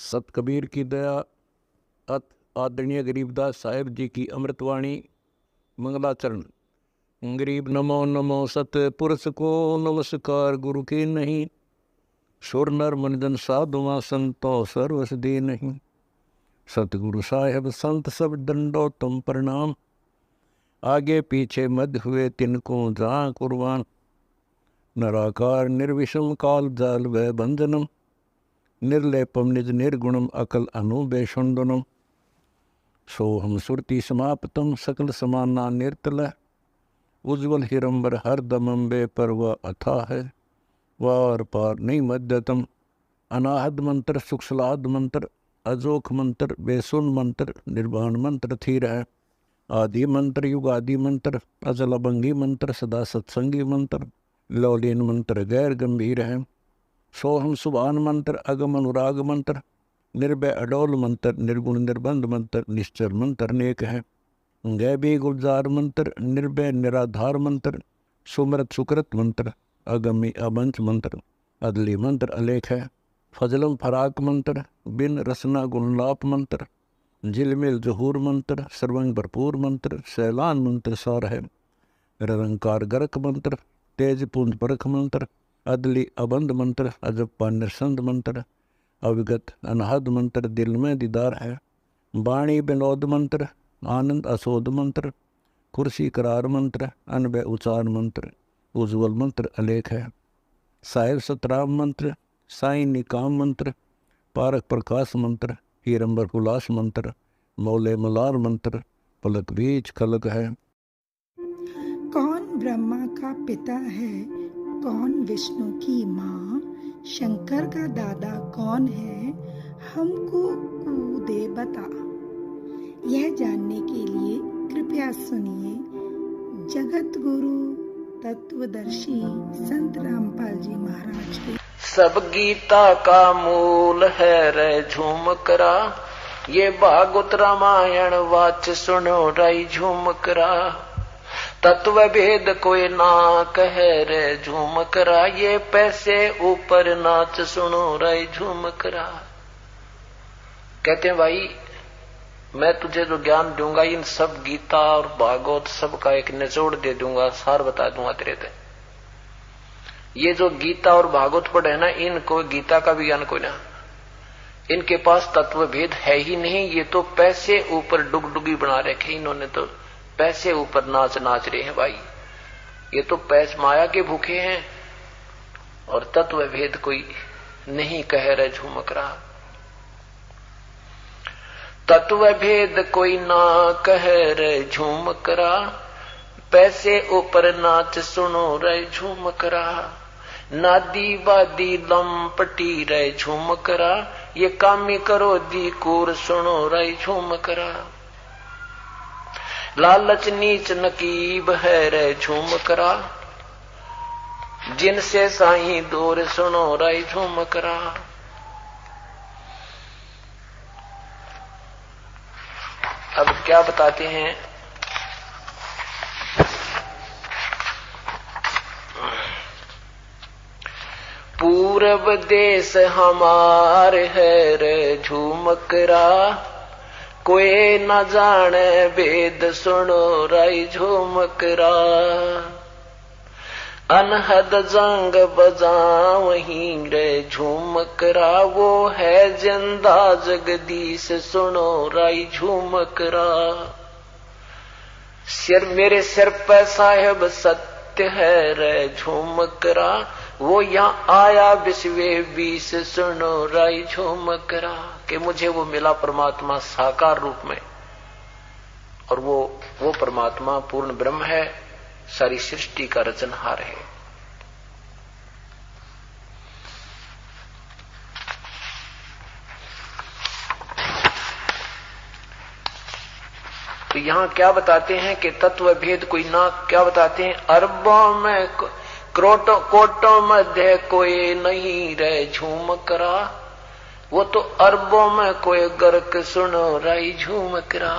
सत कबीर की दया अत आदरणीय गरीबदास साहेब जी की अमृतवाणी मंगलाचरण। गरीब नमो नमो सत पुरुष को नमस्कार गुरु की नहीं, सुर नर मनजन साधुआ संतो सर्वस दे नहीं। सतगुरु साहेब संत सब दंडो तुम प्रणाम, आगे पीछे मध्य हुए तिनको जहाँ कुर्बान। नराकार निर्विषम काल जाल व बंधनम, निर्लेपम निज निर्गुणम अकल अनुबेषुंडनम। सोहम सुरति समाप्तम सकल समाना निर्तल, उज्ज्वल हिरंबर हर दमंबे पर वह अथा है, वार पार नहीं मध्यतम। अनाहद मंत्र सुखसलाद मंत्र, अजोख मंत्र बेसुन मंत्र, निर्वाण मंत्र थीर है। आदि मंत्र युगादि मंत्र, अजल अभंगी मंत्र, सदा सत्संगी मंत्र, लौलीन मंत्र गैर गंभीर है। सोहम सुभान मंत्र, अगम अनुराग मंत्र, निर्भय अडोल मंत्र, निर्गुण निर्बंध मंत्र, निश्चर मंत्र अनेक है। गैबी गुलजार मंत्र, निर्भय निराधार मंत्र, सुमरत सुकृत मंत्र, अगमी अबंच मंत्र, अदली मंत्र अलेख है। फजलम फराक मंत्र, बिन रसना गुणलाप मंत्र, झिलमिल जहूर मंत्र, सर्वंग भरपूर मंत्र, सैलान मंत्र सार है। निरंकार गरक मंत्र, तेज पुंज परख मंत्र, अदली अबंध मंत्र, अजप्पा निरसंद मंत्र, अविगत अनहद मंत्र, दिल में दीदार है। वाणी विनोद मंत्र, आनंद असोद मंत्र, कुर्सी करार मंत्र, अनबय उचार मंत्र, उज्ज्वल मंत्र अलेख है। साहिब सतराम मंत्र, साई निकाम मंत्र, पारक प्रकाश मंत्र, हीरंबर हुलास मंत्र, मौले मलार मंत्र, पलक बीज खलक है। कौन ब्रह्मा का पिता है, कौन विष्णु की माँ, शंकर का दादा कौन है, हमको दे बता। यह जानने के लिए कृपया सुनिए जगत गुरु तत्वदर्शी संत रामपाल जी महाराज के। सब गीता का मूल है रे झूमकरा, ये भागवत रामायण वाच सुनो रे झूमकरा। तत्व भेद कोई ना कहे रे झूमकरा, ये पैसे ऊपर नाच सुनो रे झूमकरा। कहते हैं भाई मैं तुझे जो ज्ञान दूंगा इन सब गीता और भागवत सब का एक निचोड़ दे दूंगा, सार बता दूंगा तेरे से। ये जो गीता और भागवत पढ़े ना, इनको गीता का भी ज्ञान कोई ना, इनके पास तत्व भेद है ही नहीं। ये तो पैसे ऊपर डुगडुगी बना रखे इन्होंने, तो पैसे ऊपर नाच नाच रहे हैं भाई। ये तो पैस माया के भूखे हैं और तत्व भेद कोई नहीं कह रहे झूमक रहा। तत्व भेद कोई ना कह रहे झूमक रहा, पैसे ऊपर नाच सुनो रे झूमक रहा। नादी वादी लंपटी रे झूमकरा, ये कामी करो दी कूर सुनो रे झूमकरा। लालच नीच नकीब है रे झूमकरा, जिनसे साईं दूर सुनो रे झूमकरा। अब क्या बताते हैं, पूरब देश हमार है रे झूमकरा, कोई न जाने वेद सुनो रे झूमकरा। अनहद जंग बजावहीं रे झूमकरा, वो है जिंदा जगदीश सुनो रे झूमकरा। सिर मेरे सिर पर साहेब सत्य है रे झूमकरा, वो यहाँ आया विश्वे 20 सुनो रे झूमकरा। कि मुझे वो मिला परमात्मा साकार रूप में, और वो परमात्मा पूर्ण ब्रह्म है, सारी सृष्टि का रचनहार है। तो यहाँ क्या बताते हैं कि तत्व भेद कोई ना, क्या बताते हैं, अरबों में करोटों कोटों मध्य कोई नहीं रे झूमकरा, वो तो अरबों में कोई गर्क सुनो रे झूमकरा।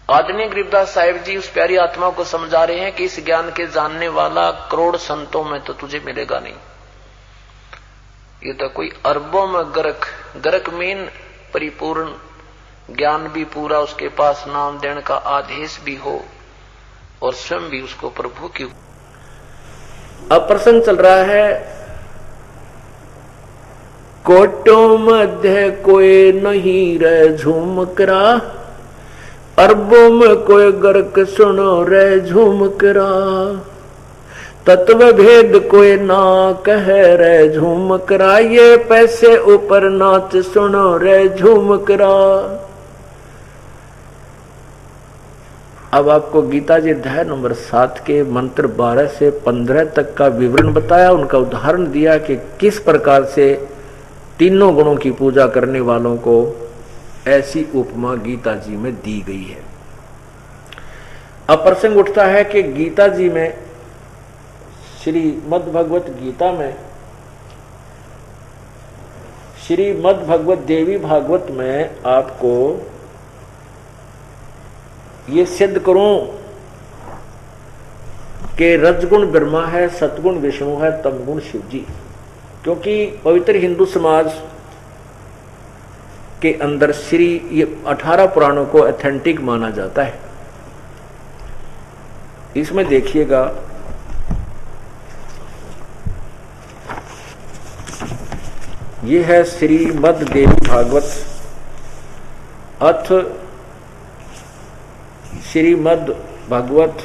आदरणीय गरीबदास साहिब जी उस प्यारी आत्मा को समझा रहे हैं कि इस ज्ञान के जानने वाला करोड़ संतों में तो तुझे मिलेगा नहीं। ये तो कोई अरबों में गर्क, गर्क मीन परिपूर्ण ज्ञान भी पूरा, उसके पास नाम देने का आदेश भी हो और स्वयं भी उसको प्रभु की। अब प्रसंग चल रहा है, कोटों मध्य कोई नहीं रे झुमकरा, अरबों में कोई गर्क सुनो रे झुमकरा, तत्व भेद कोई ना कहे रे झुमकरा, ये पैसे ऊपर नाच सुनो रे झुमकरा। अब आपको गीता जी अध्याय नंबर 7 के मंत्र 12 से 15 तक का विवरण बताया, उनका उदाहरण दिया कि किस प्रकार से तीनों गुणों की पूजा करने वालों को ऐसी उपमा गीता जी में दी गई है। अब प्रसंग उठता है कि गीता जी में, श्रीमद् भगवत गीता में, श्रीमद् भगवत देवी भागवत में आपको ये सिद्ध करूं कि रजगुण ब्रह्मा है, सतगुण विष्णु है, तमगुण शिव जी। क्योंकि पवित्र हिंदू समाज के अंदर ये 18 पुराणों को ऑथेंटिक माना जाता है। इसमें देखिएगा, ये है श्रीमद् देवी भागवत अथ श्रीमद् भगवत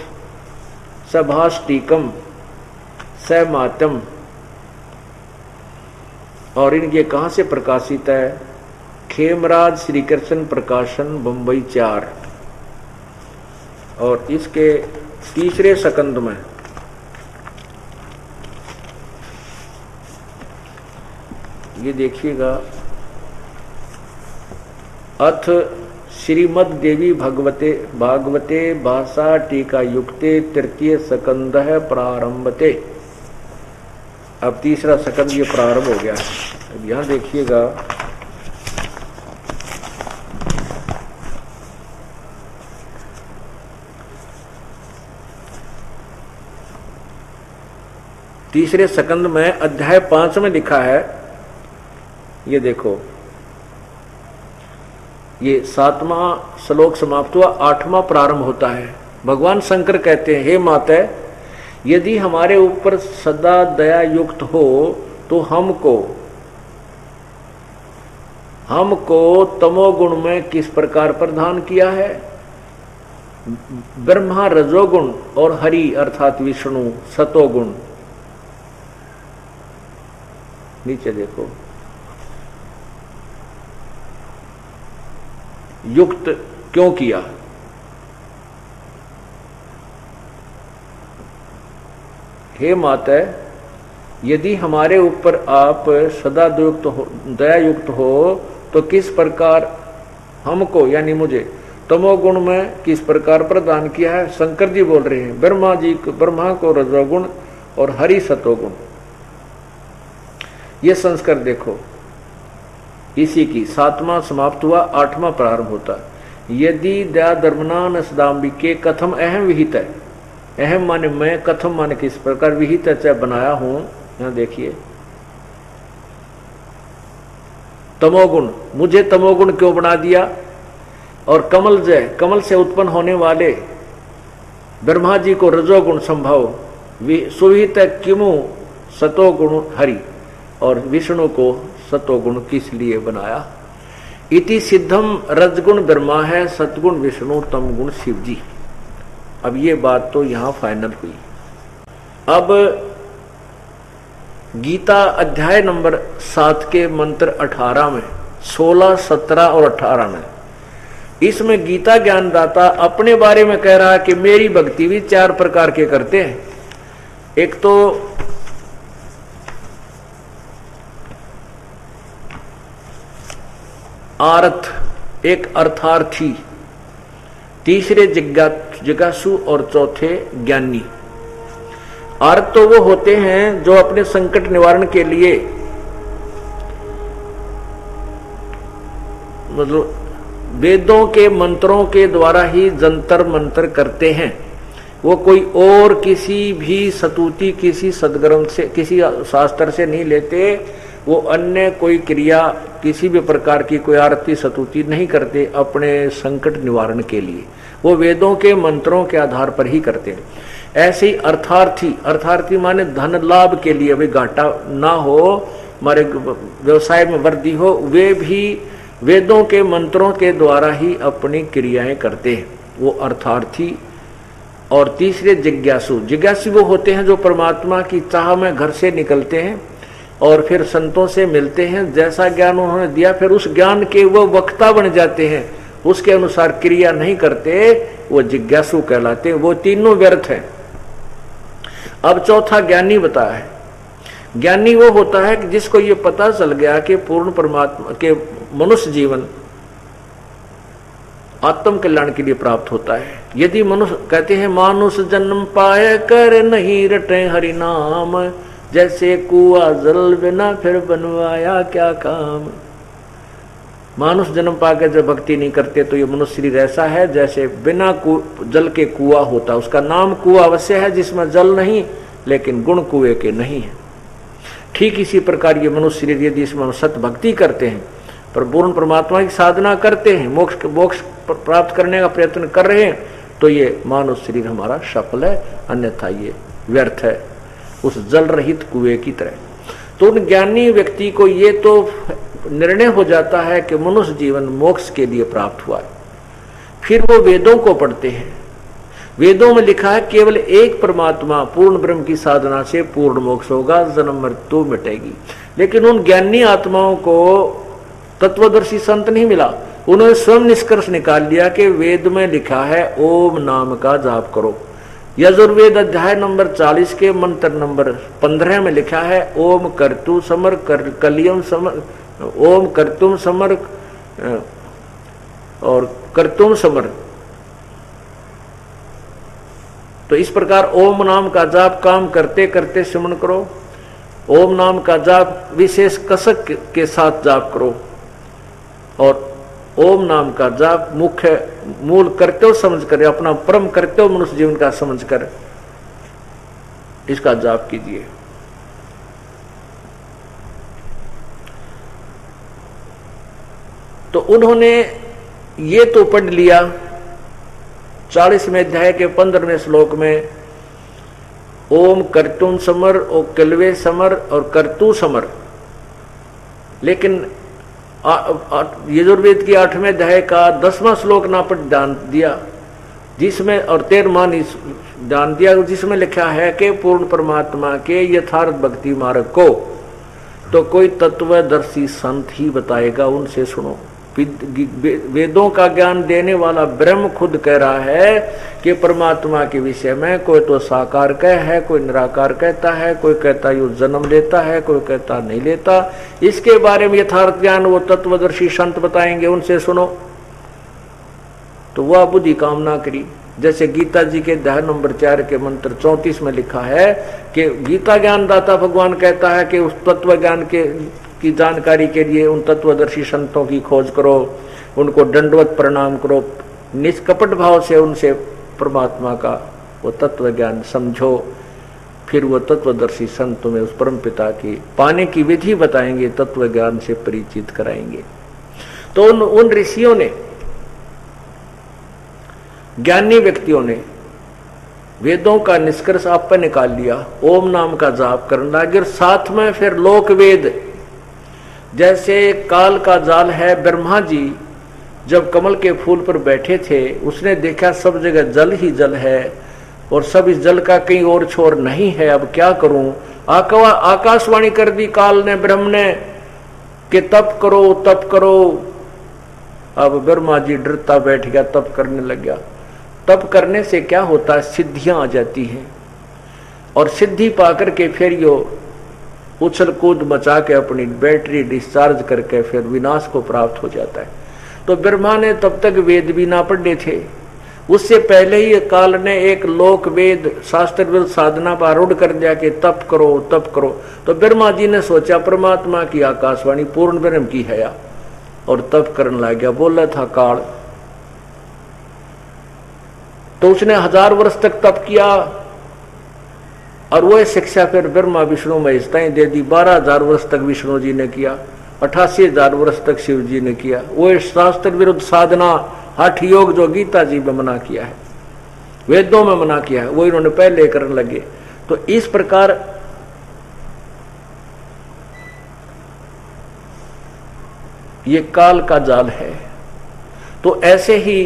सभाष्टिकम सैमातम, और इनके कहां से प्रकाशित है? खेमराज श्री कृष्ण प्रकाशन बंबई 4, और इसके तीसरे सकंद में ये देखिएगा, अथ श्रीमद् देवी भागवते भाषा टीका युक्ते तृतीय सकंद है प्रारंभते। अब तीसरा सकंद ये प्रारंभ हो गया। अब यहां देखिएगा, तीसरे सकंद में अध्याय 5 में लिखा है, ये देखो, ये 7वां श्लोक समाप्त हुआ, 8वां प्रारंभ होता है। भगवान शंकर कहते हैं, हे माता, यदि हमारे ऊपर सदा दया युक्त हो तो हमको तमोगुण में किस प्रकार प्रदान किया है? ब्रह्मा रजोगुण और हरि अर्थात विष्णु सतोगुण। नीचे देखो, युक्त क्यों किया? हे माता, यदि हमारे ऊपर आप सदा दया युक्त हो तो किस प्रकार हमको यानी मुझे तमोगुण में किस प्रकार प्रदान किया है? शंकर जी बोल रहे हैं, ब्रह्मा को रजोगुण और हरि सतोगुण। ये संस्कार देखो, इसी की 7वां समाप्त हुआ, 8वां प्रारंभ होता। यदि दया धर्मना न सदाम्बिके कथम अहम विहित है। अहम माने मैं, कथम माने किस प्रकार, विहित है बनाया हूं। यहां देखिए, तमोगुण, मुझे तमोगुण क्यों बना दिया? और कमल से उत्पन्न होने वाले ब्रह्मा जी को रजोगुण संभव, सुविहित किमु सतोगुण हरि, और विष्णु को सतोगुण किस लिए बनाया? इति सिद्धम रजगुण ब्रह्मा है, सतगुण विष्णु, तमगुण शिव जी। अब ये बात तो यहां फाइनल हुई। अब गीता अध्याय नंबर 7 के मंत्र 18 में, 16, 17 और 18 में, इसमें गीता ज्ञानदाता अपने बारे में कह रहा है कि मेरी भक्ति भी 4 प्रकार के करते हैं। एक तो आर्थ, एक अर्थार्थी, तीसरे जिज्ञासु और चौथे ज्ञानी। अर्थ तो वो होते हैं जो अपने संकट निवारण के लिए, मतलब वेदों के मंत्रों के द्वारा ही जंतर मंत्र करते हैं। वो कोई और किसी भी स्तुति, किसी सदग्रंथ से, किसी शास्त्र से नहीं लेते, वो अन्य कोई क्रिया किसी भी प्रकार की कोई आरती स्तुति नहीं करते अपने संकट निवारण के लिए, वो वेदों के मंत्रों के आधार पर ही करते हैं। ऐसे ही अर्थार्थी माने धन लाभ के लिए, वे घाटा ना हो, हमारे व्यवसाय में वृद्धि हो, वे भी वेदों के मंत्रों के द्वारा ही अपनी क्रियाएं करते हैं, वो अर्थार्थी। और तीसरे जिज्ञासु वो होते हैं जो परमात्मा की चाह में घर से निकलते हैं और फिर संतों से मिलते हैं, जैसा ज्ञान उन्होंने दिया फिर उस ज्ञान के वो वक्ता बन जाते हैं, उसके अनुसार क्रिया नहीं करते, वो जिज्ञासु कहलाते हैं। वो तीनों व्यर्थ हैं। अब चौथा ज्ञानी बताया है। ज्ञानी वो होता है कि जिसको ये पता चल गया कि पूर्ण परमात्मा के मनुष्य जीवन आत्म कल्याण के लिए प्राप्त होता है। यदि मनुष्य कहते हैं मानुष जन्म पाए कर नहीं रटे हरि नाम, जैसे कुआ जल बिना फिर बनवाया क्या काम। मानुष जन्म पाकर जब भक्ति नहीं करते तो ये मनुष्य शरीर ऐसा है जैसे बिना जल के कुआ होता। उसका नाम कुआ अवश्य है जिसमें जल नहीं, लेकिन गुण कुएं के नहीं है। ठीक इसी प्रकार ये मनुष्य शरीर यदि इसमें सत भक्ति करते हैं, पर पूर्ण परमात्मा की साधना करते हैं, मोक्ष प्राप्त करने का प्रयत्न कर रहे हैं, तो ये मानव शरीर हमारा सफल है, अन्यथा ये व्यर्थ है, उस जल रहित कुएं की तरह। तो उन ज्ञानी व्यक्ति को ये तो निर्णय हो जाता है कि मनुष्य जीवन मोक्ष के लिए प्राप्त हुआ है। फिर वो वेदों को पढ़ते हैं। वेदों में लिखा है केवल एक परमात्मा पूर्ण ब्रह्म की साधना से पूर्ण मोक्ष होगा, जन्म मृत्यु मिटेगी। लेकिन उन ज्ञानी आत्माओं को तत्वदर्शी संत नहीं मिला। उन्होंने स्वयं निष्कर्ष निकाल लिया कि वेद में लिखा है ओम नाम का जाप करो। यजुर्वेद अध्याय नंबर 40 के मंत्र नंबर 15 में लिखा है ओम कर्तु समर कलियम समर, ओम कर्तुम समर और कर्तुम समर। तो इस प्रकार ओम नाम का जाप काम करते करते सिमरण करो। ओम नाम का जाप विशेष कसक के साथ जाप करो और ओम नाम का जाप मुख्य मूल कर्तव्य समझकर, अपना परम कर्तव्य मनुष्य जीवन का समझकर इसका जाप कीजिए। तो उन्होंने ये तो पढ़ लिया 40वें अध्याय के 15वें श्लोक में ओम कर्तुम समर और कलवे समर और कर्तु समर। लेकिन यजुर्वेद की 8वें अध्याय का 10वां श्लोक ना पढ़ ध्यान दिया, जिसमें और 13वां ध्यान दिया, जिसमें लिखा है कि पूर्ण परमात्मा के यथार्थ भक्ति मार्ग को तो कोई तत्वदर्शी संत ही बताएगा, उनसे सुनो। वेदों का ज्ञान देने वाला ब्रह्म खुद कह रहा है कि परमात्मा के विषय में कोई तो साकार कह है, कोई निराकार कहता है, कोई कहता यू जन्म लेता है, कोई कहता नहीं लेता। इसके बारे में यथार्थ ज्ञान वो तत्वदर्शी संत बताएंगे, उनसे सुनो। तो वह बुद्धि कामना करी। जैसे गीता जी के अध्याय नंबर 4 के मंत्र 34 में लिखा है कि गीता ज्ञान दाता भगवान कहता है कि उस तत्व ज्ञान की जानकारी के लिए उन तत्वदर्शी संतों की खोज करो, उनको दंडवत प्रणाम करो, निष्कपट भाव से उनसे परमात्मा का वो तत्व ज्ञान समझो। फिर वो तत्वदर्शी संत तुम्हें उस परम पिता की पाने की विधि बताएंगे, तत्व ज्ञान से परिचित कराएंगे। तो उन ऋषियों ने, ज्ञानी व्यक्तियों ने वेदों का निष्कर्ष आप पर निकाल लिया, ओम नाम का जाप करना लगे। और साथ में फिर लोक वेद, जैसे काल का जाल है। ब्रह्मा जी जब कमल के फूल पर बैठे थे, उसने देखा सब जगह जल ही जल है और सब इस जल का कहीं और छोर नहीं है, अब क्या करूं। आकाशवाणी कर दी काल ने, ब्रह्म ने, कि तप करो तप करो। अब ब्रह्मा जी डरता बैठ गया, तप करने लग गया। तप करने से क्या होता है, सिद्धियां आ जाती हैं और सिद्धि पाकर के फिर यो उछल कूद मचा के अपनी बैटरी डिस्चार्ज करके फिर विनाश को प्राप्त हो जाता है। तो ब्रह्मा ने तब तक वेद भी ना पढ़े थे, उससे पहले ही काल ने एक लोक वेद शास्त्र साधना पर आरूढ़ कर दिया कि तप करो तप करो। तो ब्रह्मा जी ने सोचा परमात्मा की आकाशवाणी पूर्ण ब्रह्म की है और तप करने लग गया। बोला था काल, तो उसने 1000 वर्ष तक तप किया और वह शिक्षा फिर ब्रह्मा विष्णु महेश ताई दे दी। 12,000 वर्ष तक विष्णु जी ने किया, 88,000 वर्ष तक शिव जी ने किया। वो शास्त्र विरुद्ध साधना हठ योग जो गीता जी में मना किया है, वेदों में मना किया है, वो इन्होंने पहले करने लगे। तो इस प्रकार ये काल का जाल है। तो ऐसे ही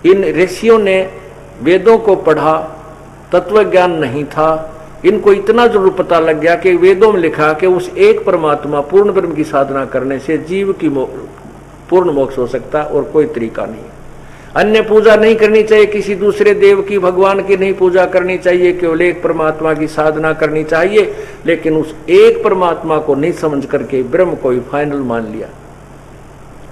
इन ऋषियों ने वेदों को पढ़ा, तत्व ज्ञान नहीं था, इनको इतना जरूर पता लग गया कि वेदों में लिखा कि उस एक परमात्मा पूर्ण ब्रह्म की साधना करने से जीव की पूर्ण मोक्ष हो सकता और कोई तरीका नहीं। अन्य पूजा नहीं करनी चाहिए, किसी दूसरे देव की, भगवान की नहीं पूजा करनी चाहिए, केवल एक परमात्मा की साधना करनी चाहिए। लेकिन उस एक परमात्मा को नहीं समझ करके ब्रह्म को ही फाइनल मान लिया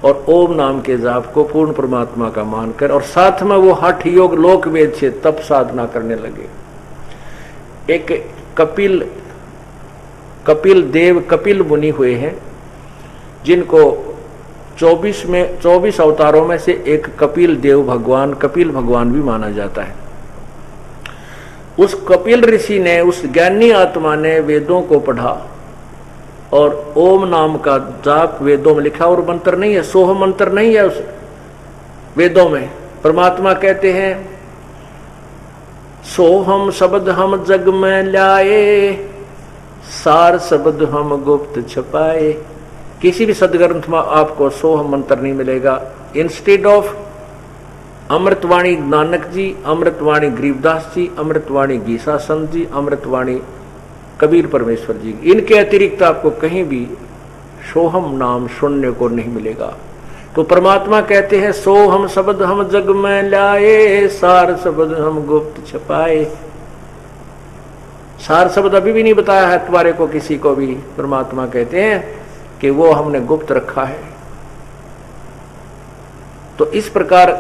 और ओम नाम के जाप को पूर्ण परमात्मा का मानकर, और साथ में वो हठ योग लोक वेद से तप साधना करने लगे। एक कपिल देव कपिल मुनि हुए हैं, जिनको 24 अवतारों में से एक कपिल देव भगवान, कपिल भगवान भी माना जाता है। उस कपिल ऋषि ने, उस ज्ञानी आत्मा ने वेदों को पढ़ा और ओम नाम का जाप वेदों में लिखा। और मंत्र नहीं है, सोह मंत्र नहीं है उस वेदों में। परमात्मा कहते हैं सोहम शब्द हम जग में लाए, सार शब्द हम गुप्त छपाए। किसी भी सदग्रंथ में आपको सोह मंत्र नहीं मिलेगा। इंस्टेड ऑफ अमृतवाणी नानक जी, अमृतवाणी गरीबदास जी, अमृतवाणी गीसा संत जी, अमृतवाणी कबीर परमेश्वर जी, इनके अतिरिक्त आपको कहीं भी सोहम नाम सुनने को नहीं मिलेगा। तो परमात्मा कहते हैं सोहम शब्द हम जग में लाए, सार शब्द हम गुप्त छपाए। सार शब्द अभी भी नहीं बताया है तुम्हारे को किसी को भी। परमात्मा कहते हैं कि वो हमने गुप्त रखा है। तो इस प्रकार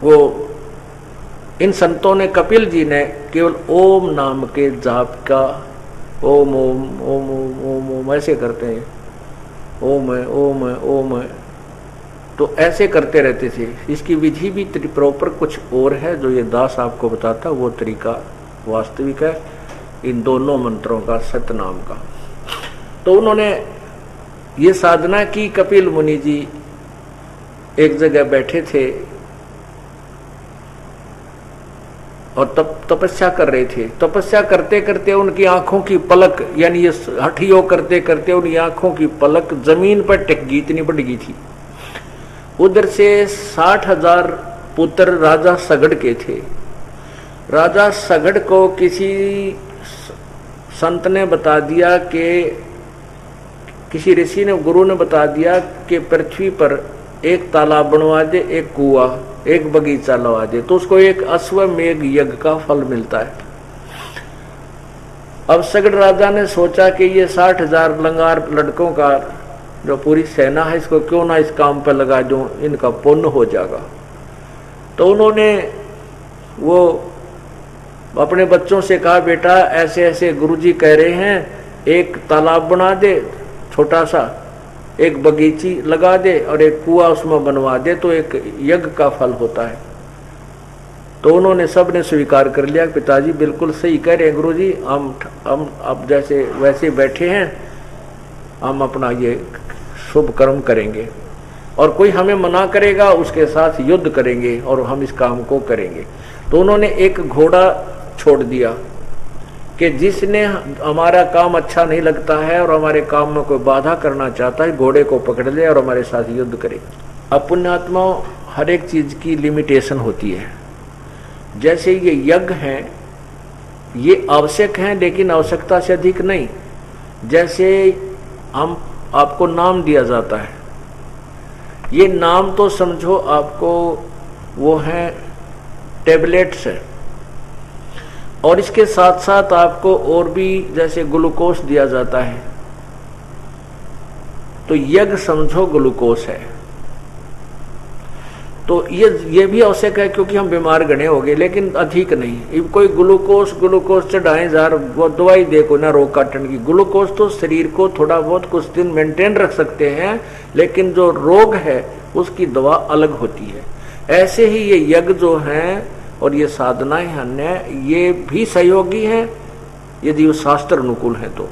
वो इन संतों ने, कपिल जी ने केवल ओम नाम के जाप का ओम ओम ओम ओम ओम ओम ऐसे करते हैं, ओम है ओम है ओम है, तो ऐसे करते रहते थे। इसकी विधि भी प्रॉपर कुछ और है, जो ये दास आपको बताता, वो तरीका वास्तविक है इन दोनों मंत्रों का, सतनाम का। तो उन्होंने ये साधना की। कपिल मुनि जी एक जगह बैठे थे और तपस्या कर रहे थे। तपस्या करते करते उनकी आंखों की पलक, यानी ये हठ योग करते करते उनकी आंखों की पलक जमीन पर टिक गई, इतनी बढ़ गई थी। उधर से 60,000 पुत्र राजा सगड़ के थे। राजा सगड़ को किसी संत ने बता दिया कि, किसी ऋषि ने, गुरु ने बता दिया कि पृथ्वी पर एक तालाब बनवा दे, एक कुआं, एक बगीचा लगा दे, तो उसको एक अश्वमेघ यज्ञ का फल मिलता है। अब सगड़ राजा ने सोचा कि ये 60,000 लंगार लड़कों का जो पूरी सेना है, इसको क्यों ना इस काम पर लगा दूं, इनका पुण्य हो जाएगा। तो उन्होंने वो अपने बच्चों से कहा, बेटा ऐसे ऐसे गुरुजी कह रहे हैं, एक तालाब बना दे छोटा सा, एक बगीची लगा दे और एक कुआं उसमें बनवा दे, तो एक यज्ञ का फल होता है। तो उन्होंने सबने स्वीकार कर लिया, पिताजी बिल्कुल सही कह रहे हैं गुरुजी, हम अब जैसे वैसे बैठे हैं, हम अपना ये शुभ कर्म करेंगे और कोई हमें मना करेगा उसके साथ युद्ध करेंगे और हम इस काम को करेंगे। तो उन्होंने एक घोड़ा छोड़ दिया कि जिसने हमारा काम अच्छा नहीं लगता है और हमारे काम में कोई बाधा करना चाहता है, घोड़े को पकड़ ले और हमारे साथ युद्ध करे। अब पुण्यात्मा, हर एक चीज की लिमिटेशन होती है। जैसे ये यज्ञ हैं, ये आवश्यक हैं लेकिन आवश्यकता से अधिक नहीं। जैसे हम आपको नाम दिया जाता है, ये नाम तो समझो आपको वो है टेबलेट्स है, और इसके साथ साथ आपको और भी जैसे ग्लूकोज दिया जाता है। तो यज्ञ समझो ग्लूकोज है। तो ये भी आवश्यक है क्योंकि हम बीमार गणे हो गए, लेकिन अधिक नहीं। कोई ग्लूकोज चढ़ाए जार वो दवाई देखो ना रोग काटने की। ग्लूकोज तो शरीर को थोड़ा बहुत कुछ दिन मेंटेन रख सकते हैं, लेकिन जो रोग है उसकी दवा अलग होती है। ऐसे ही ये यज्ञ जो है और ये साधनाएं अन्य ये भी सहयोगी हैं यदि वो शास्त्र अनुकूल है तो।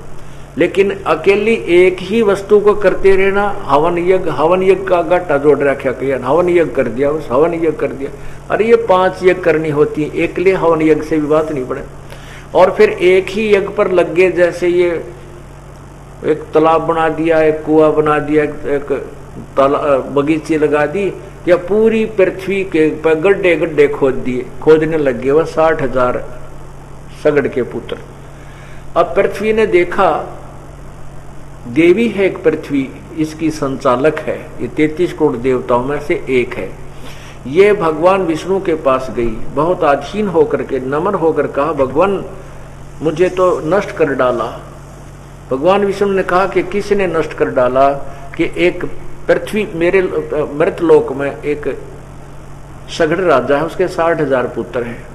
लेकिन अकेली एक ही वस्तु को करते रहना, हवन यज्ञ का घाटा जोड़ रखा कि हवन यज्ञ कर दिया, बस हवन यज्ञ कर दिया। अरे ये 5 यज्ञ करनी होती है, एक लिए हवन यज्ञ से भी बात नहीं पड़े। और फिर एक ही यज्ञ पर लग गए, जैसे ये एक तालाब बना दिया, एक कुआं बना दिया, एक बगीचे लगा दी, या पूरी पृथ्वी के गड्ढे गड्ढे खोद दिए, खोदने लग गए वह 60,000 सगड़ के पुत्र। अब पृथ्वी ने देखा देवी है एक पृथ्वी, इसकी संचालक है, ये 33 करोड़ देवताओं में से एक है। ये भगवान विष्णु के पास गई, बहुत आधीन होकर के नम्र होकर कहा भगवान मुझे तो नष्ट कर डाला। भगवान विष्णु ने कहा कि किसने नष्ट कर डाला? कि एक पृथ्वी मेरे मृतलोक में एक सगड़ राजा है, उसके 60,000 पुत्र हैं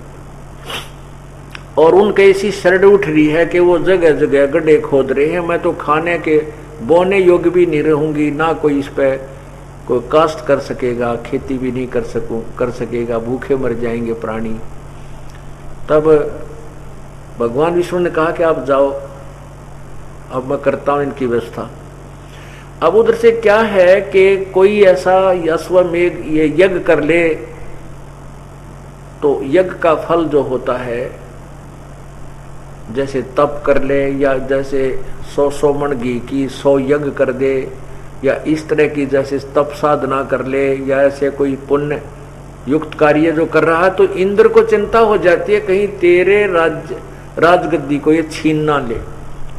और उनके ऐसी शरण उठ रही है कि वो जगह जगह गड्ढे खोद रहे हैं। मैं तो खाने के बोने योग्य भी नहीं रहूंगी, ना कोई इस पे कोई कास्ट कर सकेगा, खेती भी नहीं कर सकेगा, भूखे मर जाएंगे प्राणी। तब भगवान विष्णु ने कहा कि आप जाओ, अब मैं करता हूं इनकी व्यवस्था। अब उधर से क्या है कि कोई ऐसा अश्वमेघ ये यज्ञ कर ले तो यज्ञ का फल जो होता है, जैसे तप कर ले या जैसे 100 मण घी की 100 यज्ञ कर दे, या इस तरह की जैसे तप साधना कर ले, या ऐसे कोई पुण्य युक्त कार्य जो कर रहा है, तो इंद्र को चिंता हो जाती है कहीं तेरे राजगद्दी को ये छीन ना ले,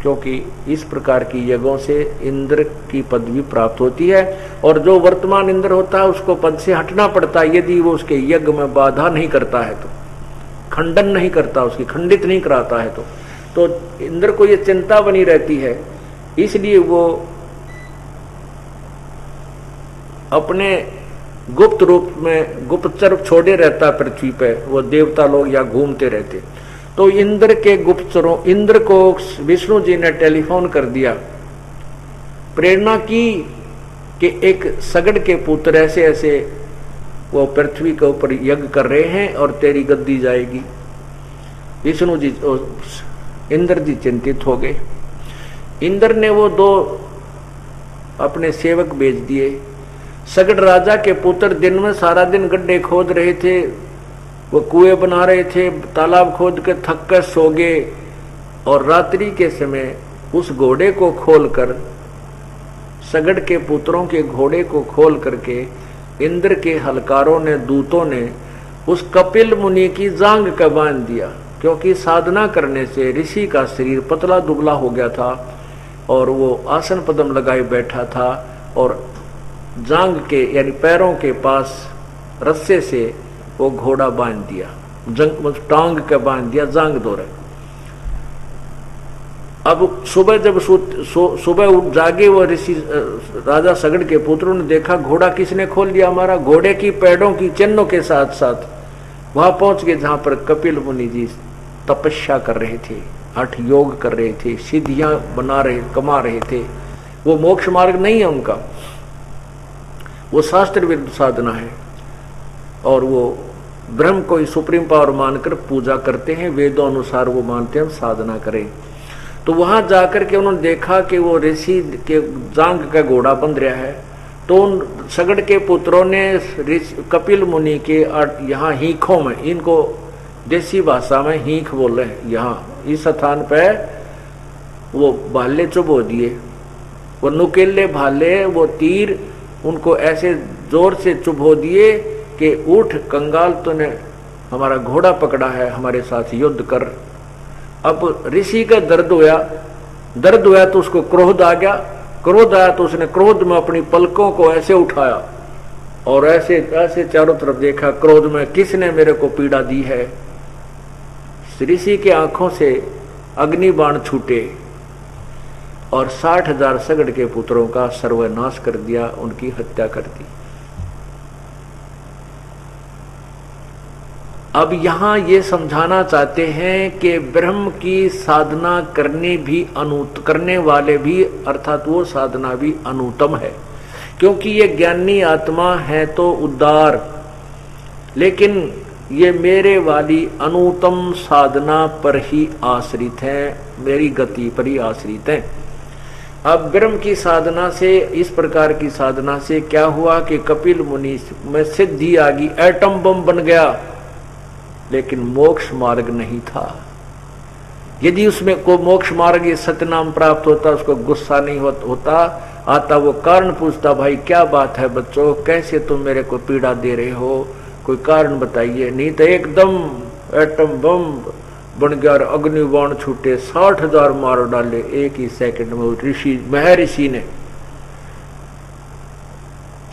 क्योंकि इस प्रकार की यज्ञों से इंद्र की पदवी प्राप्त होती है। और जो वर्तमान इंद्र होता है उसको पद से हटना पड़ता है यदि वो उसके यज्ञ में बाधा नहीं करता है, तो खंडन नहीं करता, उसकी खंडित नहीं कराता है। तो इंद्र को ये चिंता बनी रहती है, इसलिए वो अपने गुप्त रूप में गुप्तचर छोड़े रहता पृथ्वी पे, वो देवता लोग या घूमते रहते। तो इंद्र के गुप्तचरों, इंद्र को विष्णु जी ने टेलीफोन कर दिया, प्रेरणा की कि एक सगड़ के पुत्र ऐसे ऐसे वो पृथ्वी के ऊपर यज्ञ कर रहे हैं और तेरी गद्दी जाएगी। विष्णु जी इंद्र जी चिंतित हो गए। इंद्र ने वो 2 अपने सेवक भेज दिए। सगड़ राजा के पुत्र दिन में सारा दिन गड्ढे खोद रहे थे, वो कुएं बना रहे थे, तालाब खोद के थक कर सो गए, और रात्रि के समय उस घोड़े को खोलकर, सगड़ के पुत्रों के घोड़े को खोल करके इंद्र के हलकारों ने, दूतों ने उस कपिल मुनि की जांग का बांध दिया, क्योंकि साधना करने से ऋषि का शरीर पतला दुबला हो गया था और वो आसन पद्म लगाए बैठा था, और जांग के यानी पैरों के पास रस्से से वो घोड़ा बांध दिया, टांग का बांध दिया, जांग दौरे। अब सुबह जब सुबह उठ जागे वो ऋषि राजा सगड़ के पुत्रों ने देखा घोड़ा किसने खोल दिया हमारा। घोड़े की पैरों की चिन्हों के साथ साथ वहां पहुंच गए जहां पर कपिल मुनि जी तपस्या कर रहे थे, हठ योग कर रहे थे, सिद्धियां कमा रहे थे। वो मोक्ष मार्ग नहीं है उनका, वो शास्त्र विरुद्ध साधना है, और वो ब्रह्म को ही सुप्रीम पावर मानकर पूजा करते हैं, वेदों अनुसार वो मानते हैं साधना करें। तो वहां जाकर के उन्होंने देखा कि वो ऋषि के जांग का घोड़ा बंध रहा है। तो उन सगड़ के पुत्रों ने कपिल मुनि के यहाँ हीखों में, इनको देसी भाषा में हीख बोले, यहाँ इस स्थान पे वो भाले चुभो दिए, वो नुकेले भाले, वो तीर उनको ऐसे जोर से चुभो दिए कि उठ कंगाल, तूने हमारा घोड़ा पकड़ा है, हमारे साथ युद्ध कर। अब ऋषि का दर्द हुआ तो उसको क्रोध आ गया, क्रोध आया तो उसने क्रोध में अपनी पलकों को ऐसे उठाया और ऐसे ऐसे चारों तरफ देखा, क्रोध में किसने मेरे को पीड़ा दी है। ऋषि के आंखों से अग्नि बाण छूटे और 60,000 सगड़ के पुत्रों का सर्वनाश कर दिया, उनकी हत्या कर दी। अब यहां ये समझाना चाहते हैं कि ब्रह्म की साधना करने वाले भी, अर्थात वो साधना भी अनुत्तम है, क्योंकि ये ज्ञानी आत्मा है तो उदार, लेकिन ये मेरे वाली अनुत्तम साधना पर ही आश्रित है, मेरी गति पर ही आश्रित है। अब ब्रह्म की साधना से, इस प्रकार की साधना से क्या हुआ कि कपिल मुनि में सिद्धि आ गई, एटम बम बन गया, लेकिन मोक्ष मार्ग नहीं था। यदि उसमें को मोक्ष मार्ग ये सत्यनाम प्राप्त होता, उसको गुस्सा नहीं होता, आता वो कारण पूछता, भाई क्या बात है बच्चों, कैसे तुम मेरे को पीड़ा दे रहे हो, कोई कारण बताइए। नहीं तो एकदम एटम बम बन गया और अग्निबाण छूटे, 60,000 मार डाले एक ही सेकंड में। ऋषि महर्षि ने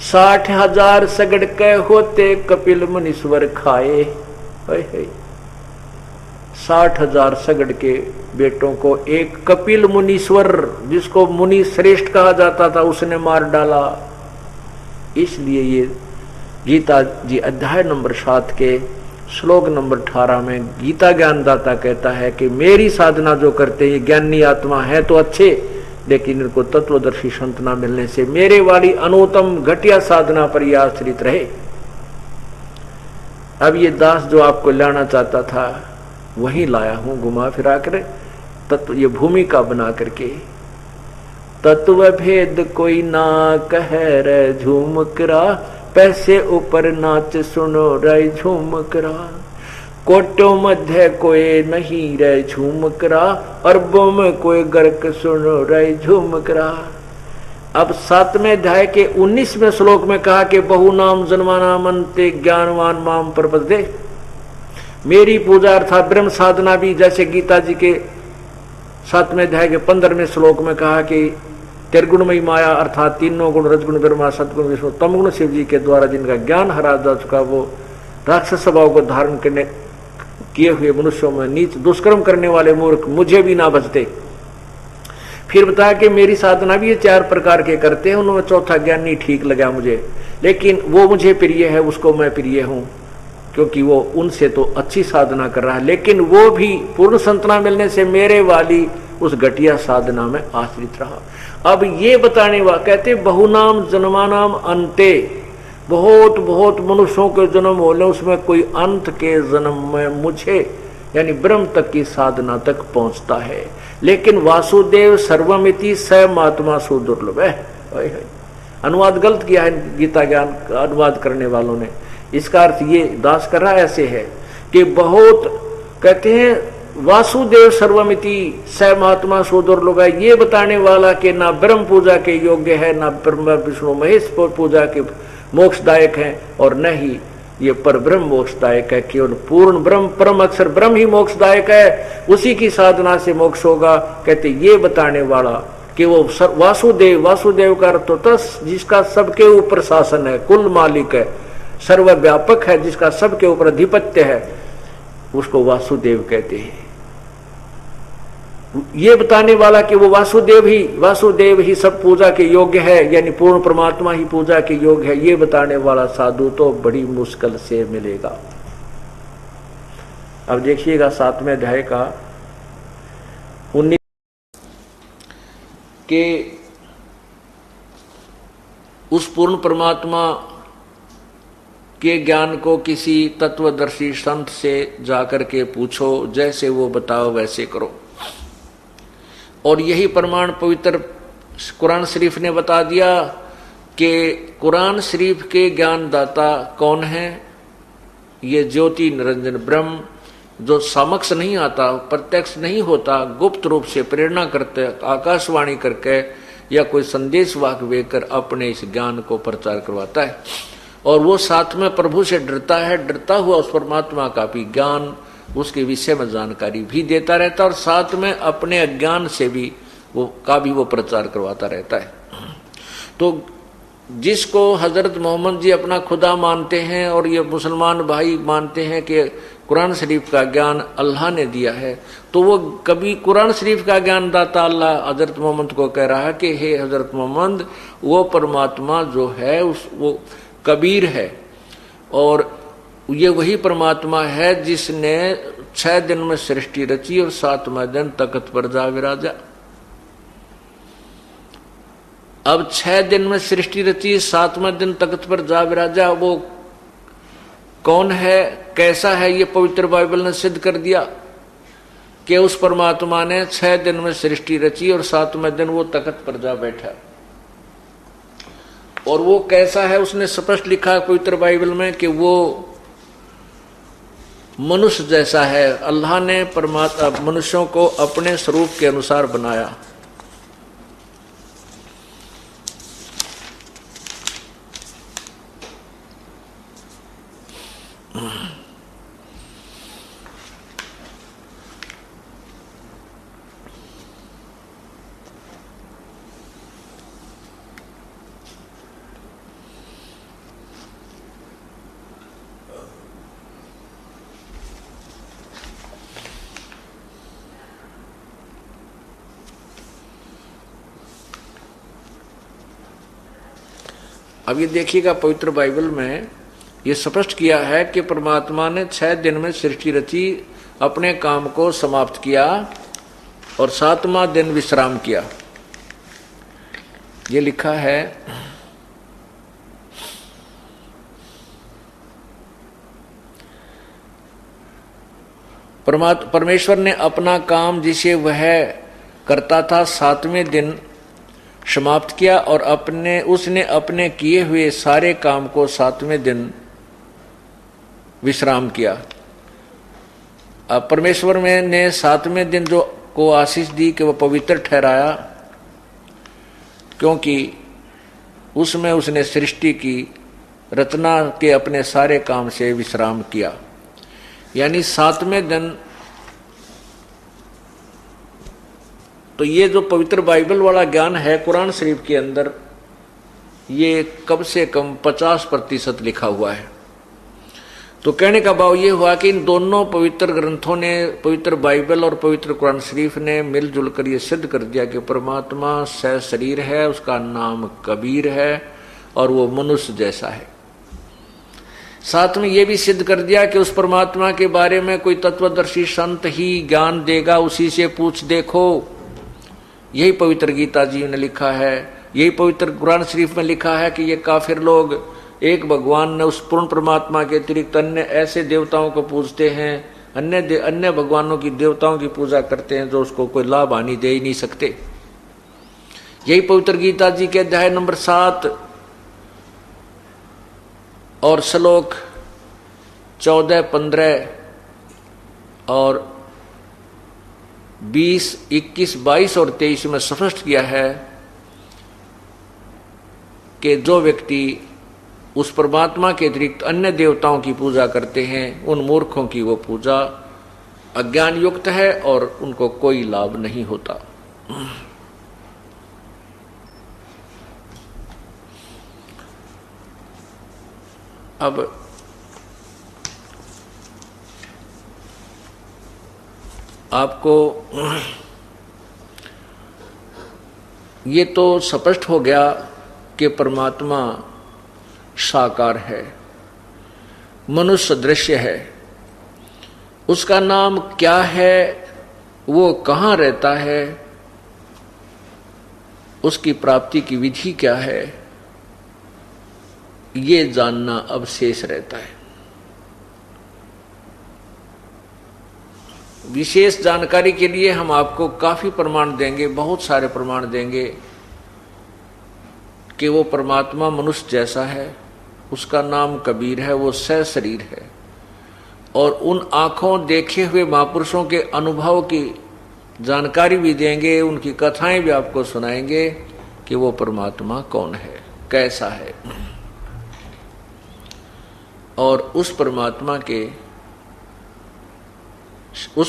60,000 सगड़ के होते कपिल मुनीश्वर खाए। 60,000 सगड़ के बेटों को एक कपिल मुनीश्वर, जिसको मुनि श्रेष्ठ कहा जाता था, उसने मार डाला। इसलिए ये गीता जी अध्याय नंबर 7 के श्लोक नंबर 18 में गीता ज्ञानदाता कहता है कि मेरी साधना जो करते ये ज्ञानी आत्मा है तो अच्छे, लेकिन इनको तत्वदर्शी संत ना मिलने से मेरे वाली अनुत्तम घटिया साधना पर यह आश्रित रहे। अब ये दास जो आपको लाना चाहता था वहीं लाया हूं, घुमा फिरा कर तत्व ये भूमिका बना करके। तत्व भेद कोई ना कह रे झूमकरा, पैसे ऊपर नाच सुनो रे झूमकरा, कोटों मध्य कोई नहीं रे झूमकरा, अरबों में कोई गर्क सुनो रे झूमकरा। अब 7वें अध्याय के 19वें श्लोक में कहा कि बहु नाम जन्मानाम अंते ज्ञानवान माम प्रपद्ये। मेरी पूजा अर्थात ब्रह्म साधना भी, जैसे गीता जी के 7वें अध्याय के 15वें श्लोक में कहा कि त्रिगुणमयी माया अर्थात तीनों गुण रजगुण ब्रह्मा सतगुण विष्णु तमगुण शिव जी के द्वारा जिनका ज्ञान हरा जा चुका, वो राक्षस स्वभाव को धारण करने किए हुए मनुष्यों में नीच दुष्कर्म करने वाले मूर्ख मुझे भी ना बचते। फिर बताया कि मेरी साधना भी ये 4 प्रकार के करते हैं, उनमें चौथा ज्ञान नहीं ठीक लगा मुझे, लेकिन वो मुझे प्रिय है, उसको मैं प्रिय हूं, क्योंकि वो उनसे तो अच्छी साधना कर रहा है, लेकिन वो भी पूर्ण संतना मिलने से मेरे वाली उस घटिया साधना में आश्रित रहा। अब ये बताने वाला कहते बहुनाम जन्मानाम अंते, बहुत बहुत मनुष्यों के जन्म होने उसमें कोई अंत के जन्म में मुझे यानी ब्रह्म तक की साधना तक पहुंचता है। लेकिन वासुदेव सर्वमिति स महात्मा सुदुर्लभ है। अनुवाद गलत किया है गीता ज्ञान का अनुवाद करने वालों ने। इसका अर्थ ये दास कर रहा ऐसे है कि बहुत कहते हैं वासुदेव सर्वमिति स महात्मा सुदुर्लभ है, ये बताने वाला कि ना ब्रह्म पूजा के योग्य है, ना ब्रह्म विष्णु महेश पूजा के मोक्षदायक है, और न ही ये पर ब्रह्म मोक्षदायक है। केवल पूर्ण ब्रह्म परम अक्षर ब्रह्म ही मोक्षदायक है, उसी की साधना से मोक्ष होगा। कहते ये बताने वाला कि वो वासुदेव, वासुदेव का अर्थ होता जिसका सबके ऊपर शासन है, कुल मालिक है, सर्वव्यापक है, जिसका सबके ऊपर अधिपत्य है, उसको वासुदेव कहते हैं। ये बताने वाला कि वो वासुदेव ही सब पूजा के योग्य है, यानी पूर्ण परमात्मा ही पूजा के योग्य है, ये बताने वाला साधु तो बड़ी मुश्किल से मिलेगा। अब देखिएगा 7वें अध्याय का 19 के उस पूर्ण परमात्मा के ज्ञान को किसी तत्वदर्शी संत से जाकर के पूछो, जैसे वो बताओ वैसे करो। और यही प्रमाण पवित्र कुरान शरीफ ने बता दिया कि कुरान शरीफ के ज्ञानदाता कौन है। ये ज्योति निरंजन ब्रह्म जो समक्ष नहीं आता, प्रत्यक्ष नहीं होता, गुप्त रूप से प्रेरणा करते, आकाशवाणी करके या कोई संदेश वाहक देकर अपने इस ज्ञान को प्रचार करवाता है। और वो साथ में प्रभु से डरता है, डरता हुआ उस परमात्मा का भी ज्ञान, उसके विषय में जानकारी भी देता रहता है, और साथ में अपने अज्ञान से भी वो प्रचार करवाता रहता है। तो जिसको हजरत मोहम्मद जी अपना खुदा मानते हैं और ये मुसलमान भाई मानते हैं कि कुरान शरीफ का ज्ञान अल्लाह ने दिया है, तो वो कभी कुरान शरीफ का ज्ञान दाता अल्लाह हजरत मोहम्मद को कह रहा है कि हे हजरत मोहम्मद, वो परमात्मा जो है वो कबीर है, और ये वही परमात्मा है जिसने 6 दिन में सृष्टि रची और 7वें दिन तख्त पर जा विराजा। अब 6 दिन में सृष्टि रची, 7वें दिन तख्त पर जा विराजा। वो कौन है, कैसा है, ये पवित्र बाइबल ने सिद्ध कर दिया कि उस परमात्मा ने 6 दिन में सृष्टि रची और 7वें दिन वो तख्त पर जा बैठा। और वो कैसा है उसने स्पष्ट लिखा है पवित्र बाइबल में कि वो मनुष्य जैसा है। अल्लाह ने परमात्मा मनुष्यों को अपने स्वरूप के अनुसार बनाया। अब ये देखिएगा पवित्र बाइबल में ये स्पष्ट किया है कि परमात्मा ने 6 दिन में सृष्टि रची, अपने काम को समाप्त किया और 7वां दिन विश्राम किया। ये लिखा है परमेश्वर ने अपना काम जिसे वह करता था 7वें दिन समाप्त किया और उसने अपने किए हुए सारे काम को 7वें दिन विश्राम किया। अब परमेश्वर ने 7वें दिन जो को आशीष दी कि वह पवित्र ठहराया, क्योंकि उसमें उसने सृष्टि की रचना के अपने सारे काम से विश्राम किया। यानी 7वें दिन। तो ये जो पवित्र बाइबल वाला ज्ञान है कुरान शरीफ के अंदर, ये कम से कम 50% लिखा हुआ है। तो कहने का भाव ये हुआ कि इन दोनों पवित्र ग्रंथों ने, पवित्र बाइबल और पवित्र कुरान शरीफ ने मिलजुल कर ये सिद्ध कर दिया कि परमात्मा सशरीर है, उसका नाम कबीर है और वो मनुष्य जैसा है। साथ में ये भी सिद्ध कर दिया कि उस परमात्मा के बारे में कोई तत्वदर्शी संत ही ज्ञान देगा, उसी से पूछ देखो। यही पवित्र गीता जी ने लिखा है, यही पवित्र कुरान शरीफ में लिखा है कि ये काफिर लोग एक भगवान ने उस पूर्ण परमात्मा के अतिरिक्त अन्य ऐसे देवताओं को पूजते हैं, अन्य भगवानों की देवताओं की पूजा करते हैं जो उसको कोई लाभ हानि दे ही नहीं सकते। यही पवित्र गीता जी के अध्याय नंबर 7 और श्लोक 14, 15 और 20, 21, 22 और 23 में स्पष्ट किया है कि जो व्यक्ति उस परमात्मा के अतिरिक्त अन्य देवताओं की पूजा करते हैं, उन मूर्खों की वो पूजा अज्ञान युक्त है और उनको कोई लाभ नहीं होता। अब आपको ये तो स्पष्ट हो गया कि परमात्मा साकार है, मनुष्य दृश्य है। उसका नाम क्या है, वो कहाँ रहता है, उसकी प्राप्ति की विधि क्या है, ये जानना अब शेष रहता है। विशेष जानकारी के लिए हम आपको काफी प्रमाण देंगे, बहुत सारे प्रमाण देंगे कि वो परमात्मा मनुष्य जैसा है, उसका नाम कबीर है, वो सशरीर है। और उन आंखों देखे हुए महापुरुषों के अनुभव की जानकारी भी देंगे, उनकी कथाएं भी आपको सुनाएंगे कि वो परमात्मा कौन है, कैसा है। और उस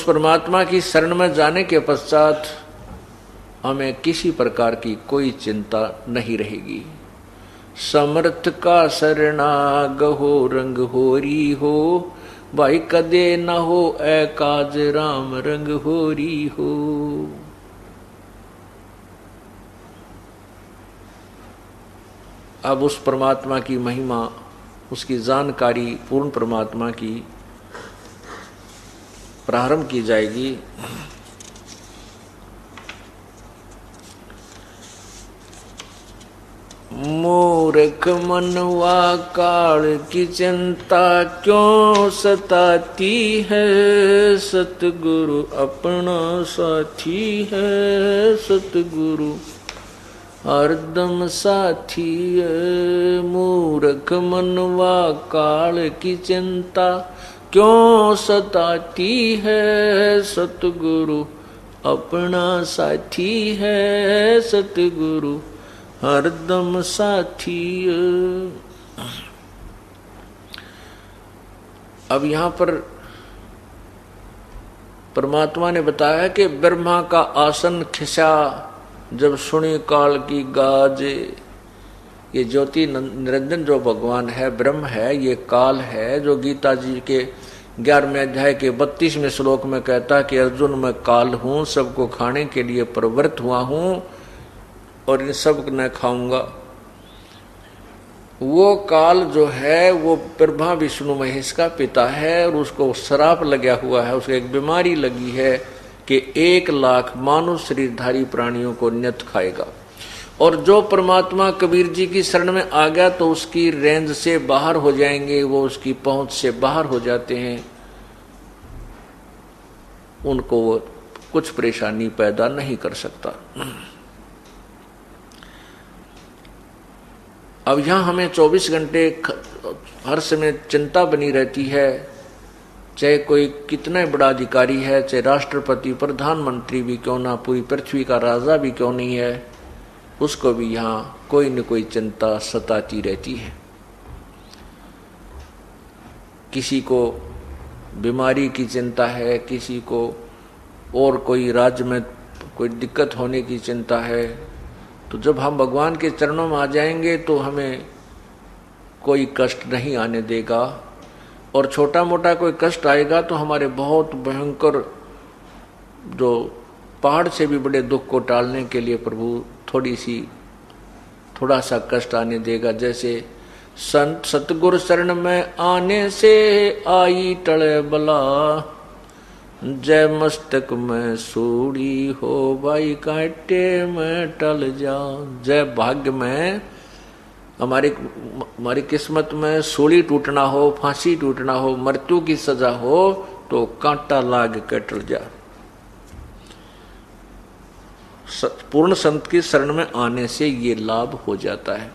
परमात्मा की शरण में जाने के पश्चात हमें किसी प्रकार की कोई चिंता नहीं रहेगी। समर्थ का शरणागहो रंग होरी हो, भाई कदे न हो ए काज राम रंग होरी हो। अब उस परमात्मा की महिमा, उसकी जानकारी, पूर्ण परमात्मा की प्रारंभ की जाएगी। मूर्ख मनवा काल की चिंता क्यों सताती है, सतगुरु अपना साथी है, सतगुरु हरदम साथी है। मूर्ख मनवा काल की चिंता क्यों सताती है, सतगुरु अपना साथी है, सतगुरु हरदम साथी। अब यहां पर परमात्मा ने बताया कि ब्रह्मा का आसन खिसा जब सुनी काल की गाजे। ये ज्योति निरंजन जो भगवान है, ब्रह्म है, ये काल है, जो गीता जी के 11वें अध्याय के 32वें श्लोक में कहता है कि अर्जुन मैं काल हूं, सबको खाने के लिए प्रवृत्त हुआ हूं और इन सब न खाऊंगा। वो काल जो है वो ब्रह्मा विष्णु महेश का पिता है और उसको श्राप लगा हुआ है, उसको एक बीमारी लगी है कि 1 लाख मानव शरीरधारी प्राणियों को नियत खाएगा। और जो परमात्मा कबीर जी की शरण में आ गया तो उसकी रेंज से बाहर हो जाएंगे, वो उसकी पहुंच से बाहर हो जाते हैं, उनको वो कुछ परेशानी पैदा नहीं कर सकता। अब यहां हमें 24 घंटे हर समय चिंता बनी रहती है, चाहे कोई कितना बड़ा अधिकारी है, चाहे राष्ट्रपति प्रधानमंत्री भी क्यों ना, पूरी पृथ्वी का राजा भी क्यों नहीं है, उसको भी यहाँ कोई न कोई चिंता सताती रहती है। किसी को बीमारी की चिंता है, किसी को और कोई राज्य में कोई दिक्कत होने की चिंता है। तो जब हम भगवान के चरणों में आ जाएंगे तो हमें कोई कष्ट नहीं आने देगा, और छोटा मोटा कोई कष्ट आएगा तो हमारे बहुत भयंकर जो पहाड़ से भी बड़े दुख को टालने के लिए प्रभु थोड़ा सा कष्ट आने देगा। जैसे संत सतगुरु शरण में आने से आई टले बला, जय मस्तक में सूड़ी हो भाई कांटे में टल जा। जय भाग्य में हमारी किस्मत में सूली टूटना हो, फांसी टूटना हो, मृत्यु की सजा हो तो कांटा लाग के टल जा। पूर्ण संत की शरण में आने से ये लाभ हो जाता है।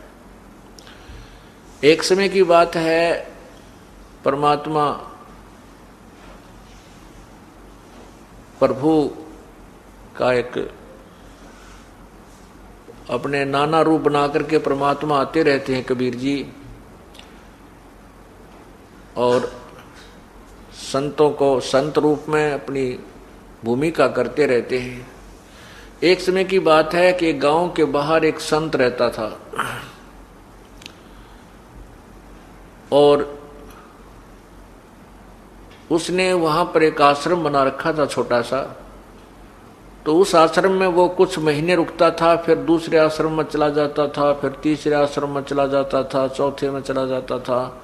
एक समय की बात है, परमात्मा प्रभु का एक अपने नाना रूप बना करके परमात्मा आते रहते हैं कबीर जी, और संतों को संत रूप में अपनी भूमिका करते रहते हैं। एक समय की बात है कि गांव के बाहर एक संत रहता था और उसने वहां पर एक आश्रम बना रखा था छोटा सा। तो उस आश्रम में वो कुछ महीने रुकता था, फिर दूसरे आश्रम में चला जाता था, फिर तीसरे आश्रम में चला जाता था, चौथे में चला जाता था,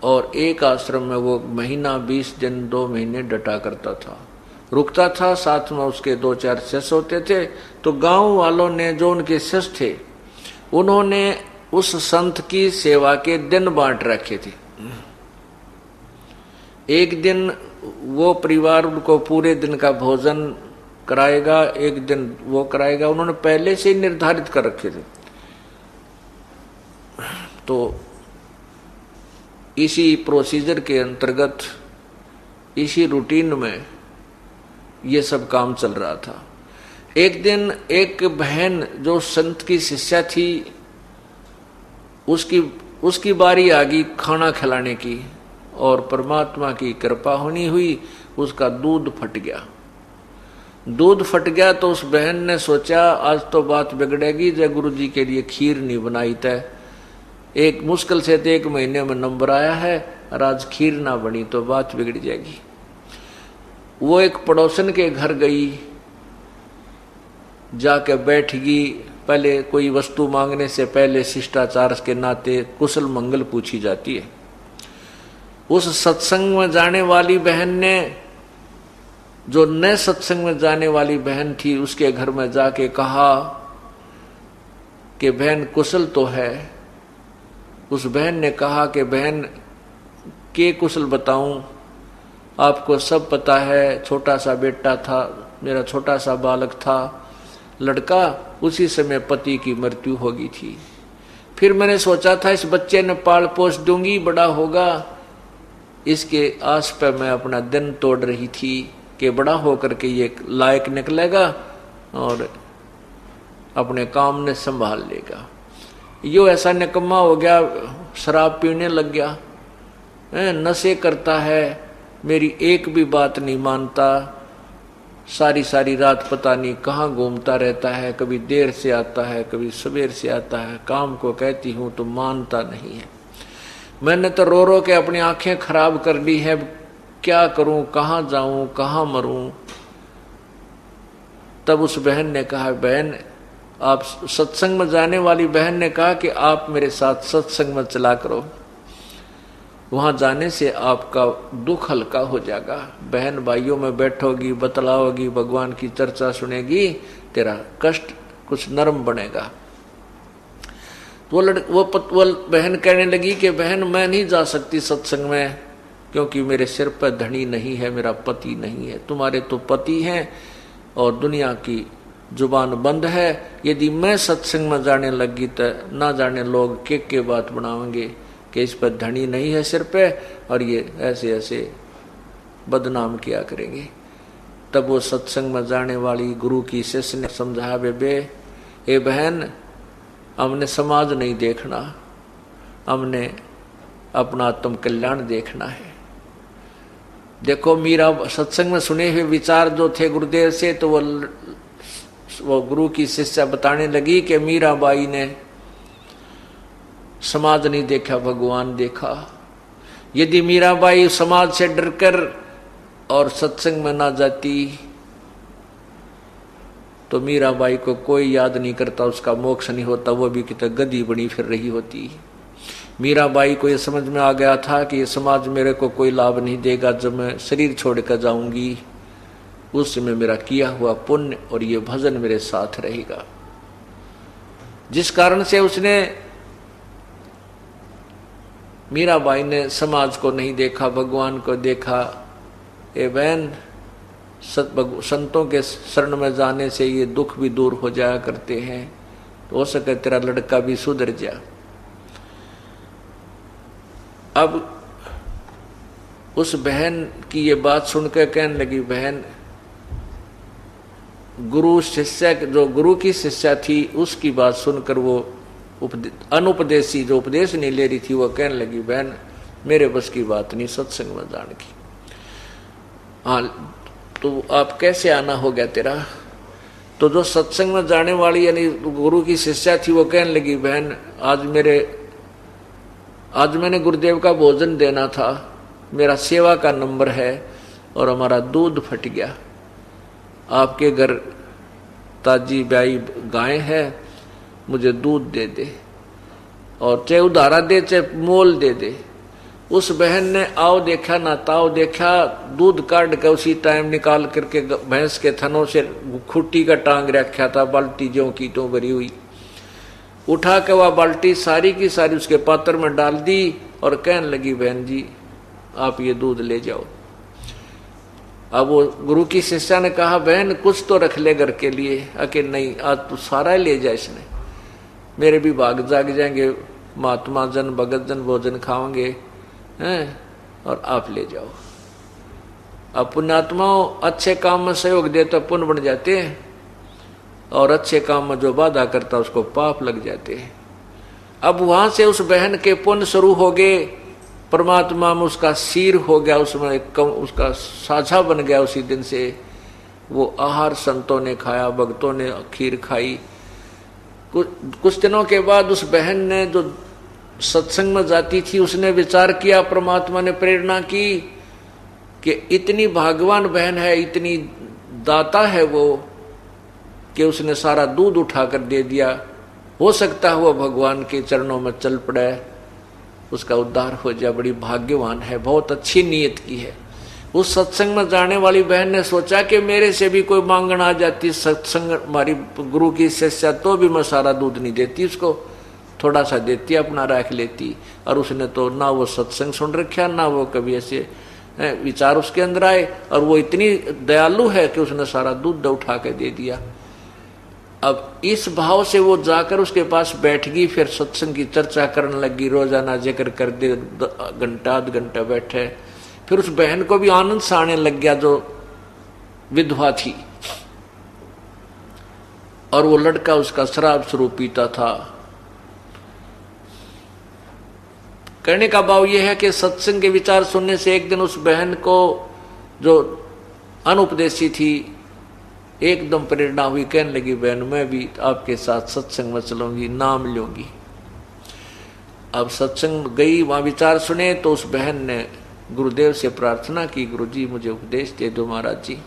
और एक आश्रम में वो महीना 20 दिन 2 महीने डटा करता था, रुकता था। साथ में उसके 2-4 शिष्य होते थे। तो गांव वालों ने, जो उनके शिष्य थे, उन्होंने उस संत की सेवा के दिन बांट रखे थे। एक दिन वो परिवार उनको पूरे दिन का भोजन कराएगा, एक दिन वो कराएगा, उन्होंने पहले से ही निर्धारित कर रखे थे। तो इसी प्रोसीजर के अंतर्गत, इसी रूटीन में ये सब काम चल रहा था। एक दिन एक बहन जो संत की शिष्या थी, उसकी बारी आ गई खाना खिलाने की, और परमात्मा की कृपा होनी हुई, उसका दूध फट गया। दूध फट गया तो उस बहन ने सोचा आज तो बात बिगड़ेगी, जय गुरु जी के लिए खीर नहीं बनाई तय। एक मुश्किल से 1 महीने में नंबर आया है, और आज खीर ना बनी तो बात बिगड़ जाएगी। वो एक पड़ोसन के घर गई, जाके बैठ गई। पहले कोई वस्तु मांगने से पहले शिष्टाचार के नाते कुशल मंगल पूछी जाती है। उस सत्संग में जाने वाली बहन ने, जो नए सत्संग में जाने वाली बहन थी, उसके घर में जाके कहा कि बहन कुशल तो है। उस बहन ने कहा कि बहन के कुशल बताऊं, आपको सब पता है, छोटा सा बेटा था, मेरा छोटा सा बालक था, लड़का, उसी समय पति की मृत्यु हो गई थी। फिर मैंने सोचा था इस बच्चे ने पाल पोस दूंगी, बड़ा होगा, इसके आस पर मैं अपना दिन तोड़ रही थी कि बड़ा होकर के ये लायक निकलेगा और अपने काम ने संभाल लेगा। यो ऐसा निकम्मा हो गया, शराब पीने लग गया, नशे करता है, मेरी एक भी बात नहीं मानता, सारी सारी रात पता नहीं कहाँ घूमता रहता है, कभी देर से आता है, कभी सवेर से आता है, काम को कहती हूँ तो मानता नहीं है। मैंने तो रो रो के अपनी आंखें खराब कर ली है, क्या करूं, कहाँ जाऊं, कहाँ मरूं। तब उस बहन ने कहा, बहन आप सत्संग में जाने वाली बहन ने कहा कि आप मेरे साथ सत्संग में चला करो, वहां जाने से आपका दुख हल्का हो जाएगा, बहन भाइयों में बैठोगी, बतलाओगी, भगवान की चर्चा सुनेगी, तेरा कष्ट कुछ नरम बनेगा। वो बहन कहने लगी कि बहन मैं नहीं जा सकती सत्संग में, क्योंकि मेरे सिर पर धनी नहीं है, मेरा पति नहीं है, तुम्हारे तो पति हैं और दुनिया की जुबान बंद है, यदि मैं सत्संग में जाने लगी तो ना जाने लोग के बात बनाएंगे कि इस पर धनी नहीं है सिर पे, और ये ऐसे ऐसे बदनाम किया करेंगे। तब वो सत्संग में जाने वाली गुरु की शिष्य ने समझाया, बेबे ए बहन, हमने समाज नहीं देखना, हमने अपना आत्म कल्याण देखना है। देखो मीरा सत्संग में सुने हुए विचार जो थे गुरुदेव से, तो वो गुरु की शिष्या बताने लगी कि मीराबाई ने समाज नहीं देखा, भगवान देखा। यदि मीराबाई समाज से डरकर और सत्संग में ना जाती तो मीराबाई को कोई याद नहीं करता, उसका मोक्ष नहीं होता, वो भी कितने गधी बनी फिर रही होती। मीराबाई को ये समझ में आ गया था कि ये समाज मेरे को कोई लाभ नहीं देगा, जब मैं शरीर छोड़कर जाऊंगी उस समय मेरा किया हुआ पुण्य और ये भजन मेरे साथ रहेगा। जिस कारण से उसने, मीराबाई ने समाज को नहीं देखा, भगवान को देखा। ए बहन, संतों के शरण में जाने से ये दुख भी दूर हो जाया करते हैं, तो हो सके तेरा लड़का भी सुधर जा। अब उस बहन की ये बात सुनकर कहने लगी, बहन गुरु शिष्य, जो गुरु की शिष्या थी उसकी बात सुनकर वो अनुपदेशी जो उपदेश नहीं ले रही थी, वो कहने लगी, बहन मेरे बस की बात नहीं सत्संग में जाने की। हाँ तो आप कैसे आना हो गया तेरा? तो जो सत्संग में जाने वाली यानी गुरु की शिष्या थी वो कहने लगी, बहन आज मैंने गुरुदेव का भोजन देना था, मेरा सेवा का नंबर है और हमारा दूध फट गया, आपके घर ताजी ब्याई गाय है, मुझे दूध दे दे और चाहे उधारा दे चाहे मोल दे दे। उस बहन ने आओ देखा ना ताओ देखा, दूध काट के उसी टाइम निकाल करके भैंस के थनों से खुट्टी का टांग रखा था, बाल्टी ज्यों कीटों भरी हुई, उठा के वह बाल्टी सारी की सारी उसके पात्र में डाल दी और कहने लगी, बहन जी आप ये दूध ले जाओ। अब वो गुरु की शिष्या ने कहा, बहन कुछ तो रख ले घर के लिए। अके नहीं, आज तो सारा ही ले जाए इसने, मेरे भी भाग जाग जाएंगे, महात्मा जन भगत जन भोजन खाओगे हैं, और आप ले जाओ। अब पुण्यात्माओं अच्छे काम में सहयोग दे तो पुण्य बन जाते हैं, और अच्छे काम में जो बाधा करता उसको पाप लग जाते हैं। अब वहां से उस बहन के पुण्य शुरू हो गए, परमात्मा में उसका सिर हो गया, उसमें उसका साझा बन गया। उसी दिन से वो आहार संतों ने खाया, भक्तों ने खीर खाई। कुछ दिनों के बाद उस बहन ने जो सत्संग में जाती थी उसने विचार किया, परमात्मा ने प्रेरणा की कि इतनी भाग्यवान बहन है, इतनी दाता है वो, कि उसने सारा दूध उठाकर दे दिया। हो सकता है वो भगवान के चरणों में चल पड़े, उसका उद्धार हो जाए, बड़ी भाग्यवान है, बहुत अच्छी नीयत की है। उस सत्संग में जाने वाली बहन ने सोचा कि मेरे से भी कोई मांगण आ जाती सत्संग हमारी गुरु की शिष्या, तो भी मैं सारा दूध नहीं देती उसको, थोड़ा सा देती अपना रख लेती। और उसने तो ना वो सत्संग सुन रखा, ना वो कभी ऐसे विचार उसके अंदर आए, और वो इतनी दयालु है कि उसने सारा दूध उठा के दे दिया। अब इस भाव से वो जाकर उसके पास बैठ गई, फिर सत्संग की चर्चा करने लगी, रोजाना जिक्र कर दे, घंटा आध घंटा बैठे। फिर उस बहन को भी आनंद सा आने लग गया जो विधवा थी, और वो लड़का उसका शराब स्वरूप पीता था। कहने का भाव यह है कि सत्संग के विचार सुनने से एक दिन उस बहन को जो अनुपदेशी थी एकदम प्रेरणा हुई, कहने लगी बहन मैं भी आपके साथ सत्संग में चलूंगी, नाम लूंगी। अब सत्संग गई, वहां विचार सुने तो उस बहन ने गुरुदेव से प्रार्थना की, गुरुजी मुझे उपदेश दे दो महाराज जी।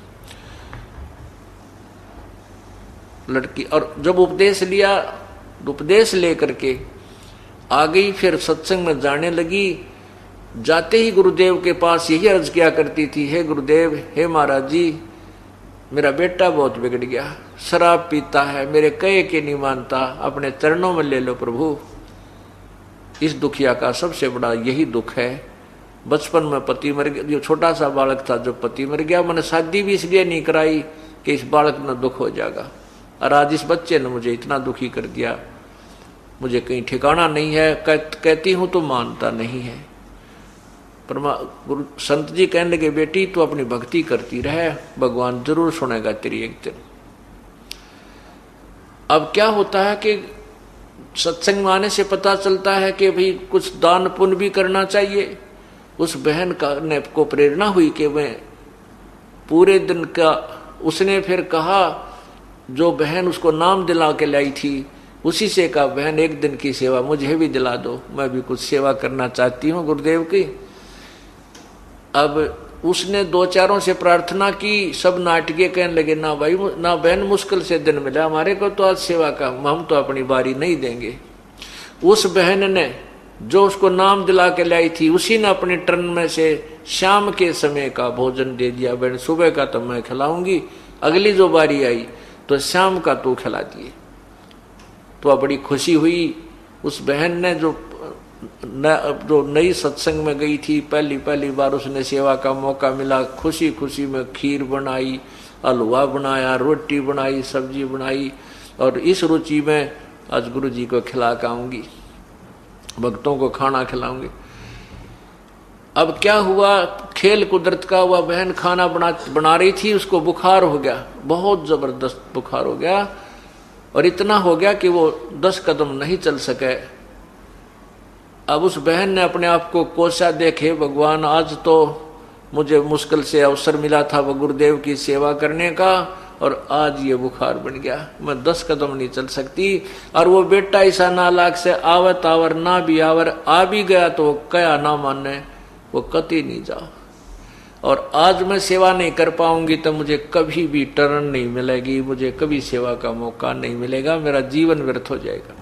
लड़की और जब उपदेश लिया, उपदेश लेकर के आ गई, फिर सत्संग में जाने लगी। जाते ही गुरुदेव के पास यही अर्ज किया करती थी, हे गुरुदेव, हे महाराज जी, मेरा बेटा बहुत बिगड़ गया, शराब पीता है, मेरे कहे के नहीं मानता, अपने चरणों में ले लो प्रभु। इस दुखिया का सबसे बड़ा यही दुख है। बचपन में पति मर गया, जो छोटा सा बालक था जो पति मर गया, मैंने शादी भी इसलिए नहीं कराई कि इस बालक में दुख हो जाएगा, और आज इस बच्चे ने मुझे इतना दुखी कर दिया, मुझे कहीं ठिकाना नहीं है, कहती हूं तो मानता नहीं है। गुरु संत जी कहने लगे, बेटी तू अपनी भक्ति करती रहे, भगवान जरूर सुनेगा तेरी एक दिन। अब क्या होता है कि सत्संग में आने से पता चलता है कि भाई कुछ दान पुण्य भी करना चाहिए। उस बहन का ने को प्रेरणा हुई कि मैं पूरे दिन का, उसने फिर कहा, जो बहन उसको नाम दिला के लाई थी उसी से कहा, बहन एक दिन की सेवा मुझे भी दिला दो, मैं भी कुछ सेवा करना चाहती हूँ गुरुदेव की। अब उसने दो चारों से प्रार्थना की, सब नाटकीय कहने लगे, ना भाई ना बहन, मुश्किल से दिन मिला हमारे को तो आज सेवा का, हम तो अपनी बारी नहीं देंगे। उस बहन ने जो उसको नाम दिला के लाई थी, उसी ने अपने टर्न में से शाम के समय का भोजन दे दिया। बहन सुबह का तो मैं खिलाऊंगी, अगली जो बारी आई तो शाम का तू खिला दिए। तो बड़ी खुशी हुई उस बहन ने, जो नई सत्संग में गई थी, पहली बार उसने सेवा का मौका मिला, खुशी खुशी में खीर बनाई, हलवा बनाया, रोटी बनाई, सब्जी बनाई, और इस रुचि में आज गुरु जी को खिला के आऊंगी, भक्तों को खाना खिलाऊंगी। अब क्या हुआ, खेल कुदरत का हुआ, बहन खाना बना रही थी, उसको बुखार हो गया, बहुत जबरदस्त बुखार हो गया, और इतना हो गया कि वो 10 कदम नहीं चल सके। अब उस बहन ने अपने आप को कोसा, देखे भगवान आज तो मुझे मुश्किल से अवसर मिला था वो गुरुदेव की सेवा करने का, और आज ये बुखार बन गया, मैं 10 कदम नहीं चल सकती। और वो बेटा ऐसा नालायक से आवत आवर ना भी आवर, आ भी गया तो वो कया ना माने, वो कति नहीं जाओ, और आज मैं सेवा नहीं कर पाऊंगी तो मुझे कभी भी टर्न नहीं मिलेगी, मुझे कभी सेवा का मौका नहीं मिलेगा, मेरा जीवन व्यर्थ हो जाएगा।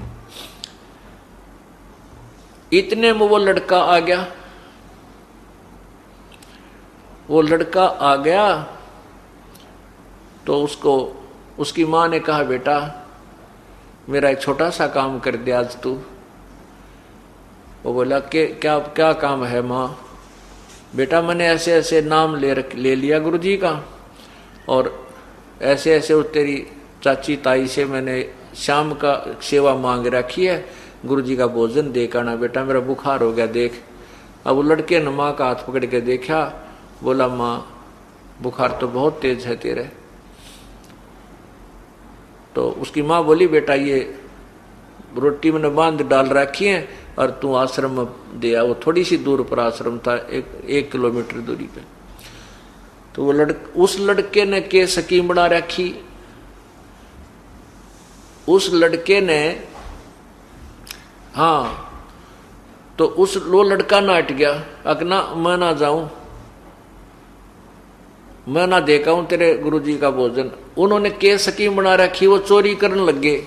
इतने में वो लड़का आ गया। वो लड़का आ गया तो उसको उसकी माँ ने कहा, बेटा मेरा एक छोटा सा काम कर दे आज तू। वो बोला कि क्या क्या काम है माँ? बेटा मैंने ऐसे ऐसे नाम ले लिया गुरुजी का, और ऐसे ऐसे वो तेरी चाची ताई से मैंने शाम का सेवा मांग रखी है, गुरुजी का भोजन दे करना बेटा, मेरा बुखार हो गया देख। अब वो लड़के ने माँ का हाथ पकड़ के देखा, बोला माँ बुखार तो बहुत तेज है तेरे। तो उसकी माँ बोली, बेटा ये रोटी मैंने बांध डाल रखी है और तू आश्रम में दे आ। वो थोड़ी सी दूर पर आश्रम था, एक किलोमीटर दूरी पे। तो वो उस लड़के ने के स्कीम बना रखी। उस लड़के ने, हाँ, तो वो लड़का नाट गया, अकना मैं ना जाऊं, मैं ना देखा हूं तेरे गुरुजी का भोजन। उन्होंने के स्कीम बना रखी, वो चोरी करने लग गए।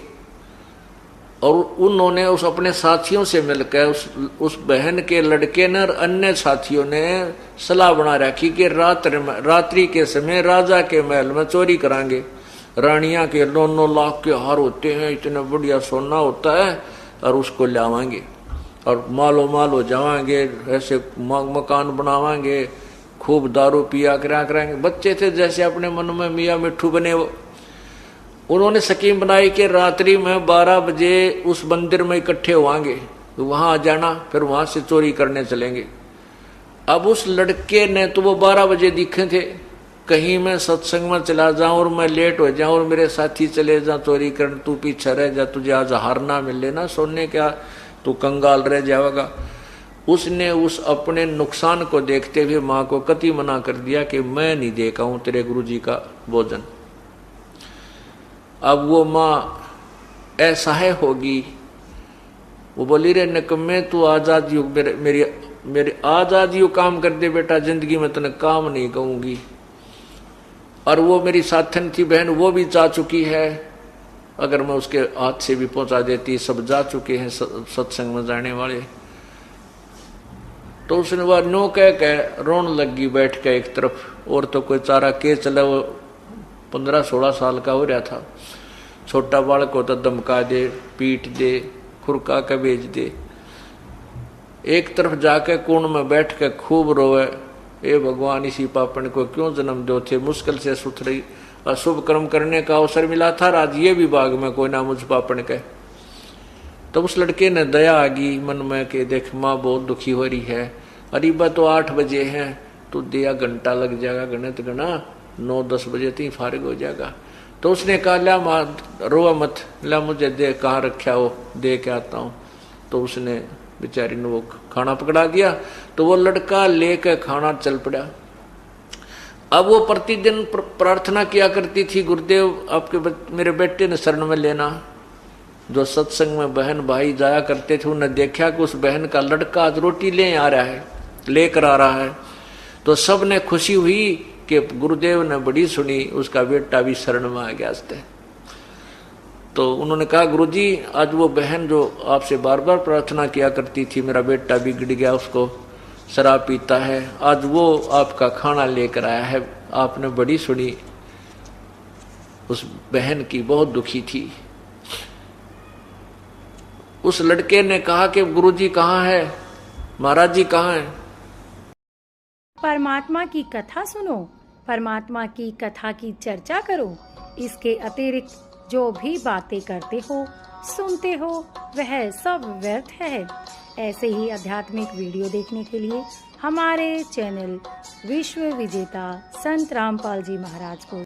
और उन्होंने उस अपने साथियों से मिलकर उस बहन के लड़के ने और अन्य साथियों ने सलाह बना रखी कि रात्रि के समय राजा के महल में चोरी कराएंगे। रानियां के 9-9 लाख के हार होते हैं, इतना बढ़िया सोना होता है, और उसको लावांगे और मालो माल हो जावांगे, ऐसे मकान बनावांगे, खूब दारू पिया कराएंगे। बच्चे थे जैसे अपने मन में मियाँ मिट्ठू बने। वो उन्होंने स्कीम बनाई कि रात्रि में 12 बजे उस मंदिर में इकट्ठे होंगे, तो वहां आ जाना, फिर वहां से चोरी करने चलेंगे। अब उस लड़के ने तो वो 12 बजे दिखे थे, कहीं मैं सत्संग में चला जाऊं और मैं लेट हो जाऊं और मेरे साथी चले जाऊं चोरी करने, तू पीछे रह जा, तुझे आज हार ना मिले ना सोने क्या, तू कंगाल रह जाएगा। उसने उस अपने नुकसान को देखते हुए माँ को कति मना कर दिया कि मैं नहीं देखा हूं तेरे गुरुजी का भोजन। अब वो माँ असहाय होगी, वो बोली रे निकम्मे, तू आजाद युग मेरे आजाद युग काम कर दे बेटा, जिंदगी में तने काम नहीं कहूंगी। और वो मेरी साथन थी बहन, वो भी जा चुकी है, अगर मैं उसके हाथ से भी पहुंचा देती, सब जा चुके हैं सत्संग में जाने वाले। तो उसने वह नो कह रोन लगी बैठ के एक तरफ, और तो कोई चारा के चला। वो 15-16 साल का हो रहा था, छोटा बालक होता, धमका दे, पीट दे, खुरका के भेज दे। एक तरफ जाके कोण में बैठ के खूब रोवे, ए भगवान इसी पापन को क्यों जन्म दो थे, मुश्किल से सुथरी अशुभ कर्म करने का अवसर मिला था, आज ये विभाग में कोई ना मुझ पापन के। तो उस लड़के ने दया आ गई मन में कि देख माँ बहुत दुखी हो रही है, अरीबा तो 8 बजे है, तो दिया घंटा लग जाएगा, गणित गणा 9-10 बजे तक फारिग हो जाएगा। तो उसने कहा ला माँ रोआ मत, ला मुझे दे, कहाँ रखा हो, दे के आता हूँ। तो उसने बेचारी ने वो खाना पकड़ा दिया, तो वो लड़का लेकर खाना चल पड़ा। अब वो प्रतिदिन प्रार्थना किया करती थी, गुरुदेव आपके मेरे बेटे ने शरण में लेना। जो सत्संग में बहन भाई जाया करते थे, उन्हें देखा कि उस बहन का लड़का आज रोटी ले आ रहा है, लेकर आ रहा है। तो सब ने खुशी हुई कि गुरुदेव ने बड़ी सुनी, उसका बेटा भी शरण में आ गया। तो उन्होंने कहा गुरुजी आज वो बहन जो आपसे बार बार प्रार्थना किया करती थी, मेरा बेटा बिगड़ गया, उसको शराब पीता है, आज वो आपका खाना लेकर आया है, आपने बड़ी सुनी। उस बहन की बहुत दुखी थी। उस लड़के ने कहा कि गुरुजी कहाँ है, महाराज जी कहाँ है। परमात्मा की कथा सुनो, परमात्मा की कथा की चर्चा करो। इसके अतिरिक्त जो भी बातें करते हो, सुनते हो, वह सब व्यर्थ है। ऐसे ही आध्यात्मिक वीडियो देखने के लिए हमारे चैनल विश्व विजेता संत रामपाल जी महाराज को